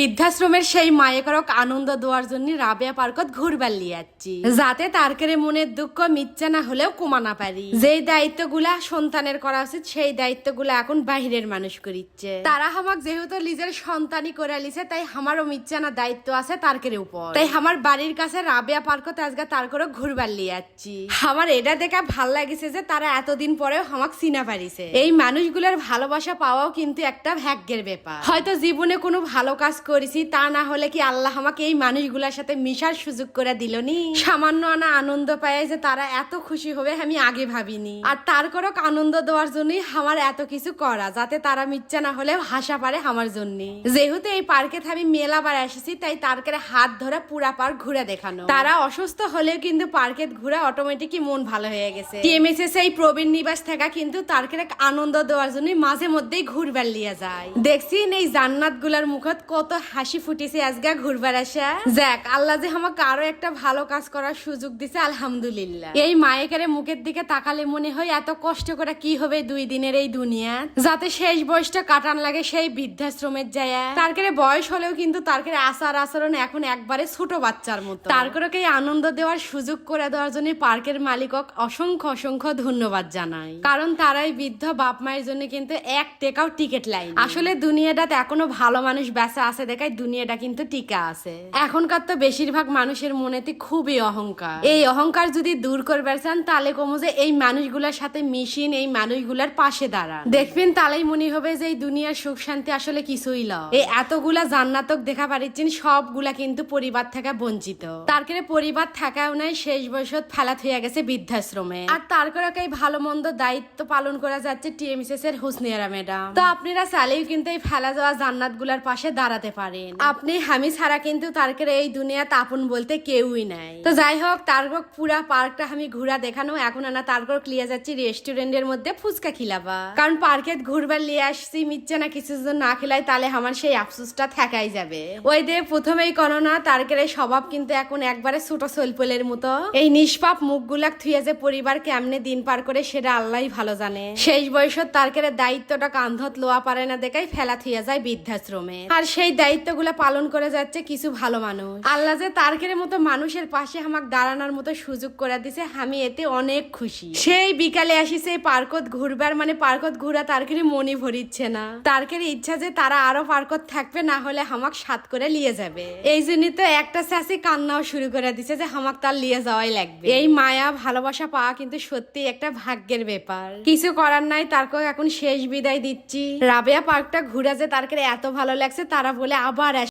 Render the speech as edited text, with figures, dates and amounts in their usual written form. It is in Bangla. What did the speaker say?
বৃদ্ধাশ্রমের সেই মায়েকরক আনন্দ দেওয়ার জন্য রাবেয়া পার্কত ঘুরবার লিয়ে যাচ্ছি, যাতে তারকেরে মনের দুঃখ মিথ্যা না হলেও কমানা পারি। যেই দায়িত্বগুলা সন্তানের করা উচিত সেই দায়িত্বগুলা এখন বাহিরের মানুষ করিচ্ছে। তারা আমাক যেহেতু নিজের সন্তানই করে লিছে, তাই আমারও মিথ্যা না দায়িত্ব আছে তারকের উপর। তাই আমার বাড়ির কাছে রাবেয়া পার্কত আজকে তারকেরও ঘুরবার লিয়ে যাচ্ছি। আমার এটা দেখা ভাল লাগিছে যে তারা এতদিন পরেও আমাক চিনা পারিছে। এই মানুষগুলোর ভালোবাসা পাওয়াও কিন্তু একটা ভাগ্যের ব্যাপার। হয়তো জীবনে কোনো ভালো কাজ করেছি, তা না হলে কি আল্লাহ আমাকে এই মানুষগুলোর সাথে মিশার সুযোগ করে দিলনি? সামান্য আনা আনন্দ পায় যে তারা এত খুশি হবে আমি আগে ভাবিনি। আর তার করক আনন্দ দেওয়ার জন্যই আমার এত কিছু করা, যাতে তারা মিথ্যা না হলে হাসা পারে আমার জন্য। যেহেতু এই পার্কে আমি মেলা বার এসেছি, তাই তারকে হাত ধরে পুরা পার্ক ঘুরে দেখানো। তারা অসুস্থ হলেও কিন্তু পার্কে ঘুরে অটোমেটিকই মন ভালো হয়ে গেছে। টিএমএসএস এই প্রবীণ নিবাস থেকে কিন্তু তারকে আনন্দ দেওয়ার জন্য মাঝে মধ্যেই ঘুরবার লিয়ে যায়। দেখছি এই জান্নাত গুলার মুখত কত হাসি ফুটিছে আজকে ঘুরবার আসা। যাক, আল্লাহ যে আমাকে আরো একটা ভালো কাজ করার সুযোগ দিছে, আলহামদুলিল্লাহ। এই মায়েকের মুখের দিকে তাকালে মনে হয় এত কষ্ট করে কি হবে 2 দিনের এই দুনিয়া, যাতে শেষ বয়সটা কাটান লাগে সেই বৃদ্ধাশ্রমের যায়। তারকেরে বয়স হলেও কিন্তু তারকের আচার আচরণ এখন একবারে ছোট বাচ্চার মতো। তারকেরকে আনন্দ দেওয়ার সুযোগ করে দেওয়ার জন্য পার্কের মালিকক অসংখ্য অসংখ্য ধন্যবাদ জানাই, কারণ তারাই বৃদ্ধ বাপ মায়ের জন্য কিন্তু 1 টাকাও টিকিট লাইন। আসলে দুনিয়াটাতে এখনো ভালো মানুষ বেঁচে আছে দেখায় দুনিয়াটা কিন্তু টিকা আছে। এখনকার তো বেশিরভাগ মানুষের মনেতে খুবই অহংকার। এই অহংকার যদি দূর করবার চান তাহলে কমো যে এই মানুষগুলোর সাথে মিশিন, এই মানুষগুলার পাশে দাঁড়ান। দেখবেন তাহলেই মনে হবে যে এই দুনিয়ার সুখ শান্তি আসলে কিছুই ল। এই এতগুলা জান্নাতক দেখা পারিচ্ছেন সবগুলা কিন্তু পরিবার থেকে বঞ্চিত। তারপরে পরিবার থাকাও নাই, শেষ বয়সত ফেলা হয়ে গেছে বৃদ্ধাশ্রমে। আর তারপরে ভালো মন্দ দায়িত্ব পালন করা যাচ্ছে টিএমএসএস এর হুসনিয়ারা ম্যাডাম। তো আপনারা চাইলেও কিন্তু এই ফেলা যাওয়া জান্নাত গুলার পাশে দাঁড়াতে পারেন। আপনি আমি ছাড়া কিন্তু তারকের এই দুনিয়াতে আপন বলতে কেউই নাই। তো যাই হোক, তারক পুরা পার্কটা আমি ঘুরা দেখানো। এখন আনা তারপর ক্লিয়ার যাচ্ছি রেস্টুরেন্টের মধ্যে ফুচকা খিলাবা, কারণ পার্কে ঘুরবার লিয়ে আসছি, মিথ্যা না কিছু না খেলাই তাহলে আমার সেই আফসোসটা থাকাই যাবে। ওই দে প্রথমেই করোনা তারকের স্বভাব কিন্তু এখন একবারে ছোট সলপলের মতো। এই নিষ্পাপ মুখগুলাক থুয়ে যে পরিবার কেমনে দিন পার করে সেটা আল্লাহই ভালো জানে। শেষ বয়সত তারকের দায়িত্বটা কান্ধত লোয়া পারে না দেখাই ফেলা থুয়ে যায় বৃদ্ধাশ্রমে। আর সেই দায়িত্বগুলা পালন করে যাচ্ছে কিছু ভালো মানুষ। আল্লাহ যে তারকের মতো মানুষের পাশে আমাকে দাঁড়ানোর মতো সুযোগ করে দিছে, আমি এতে অনেক খুশি। সেই বিকালে আসিছে পার্কত ঘুরবার, মানে পার্কত ঘুরা তারকের মনে ভরিচ্ছে না। তারকের ইচ্ছা যে তারা আরো পার্কত থাকবে, না হলে হামাক সাথ করে লিয়ে যাবে। এই জন্যই তো একটা চাষি কান্নাও শুরু করে দিছে যে হামাক তার লিয়ে যাওয়াই লাগবে। এই মায়া ভালোবাসা পাওয়া কিন্তু সত্যি একটা ভাগ্যের ব্যাপার। কিছু করার নাই, তারকে এখন শেষ বিদায় দিচ্ছি। রাবেয়া পার্কটা ঘুরে যে তারকে এত ভালো লাগছে তারা বলে আবার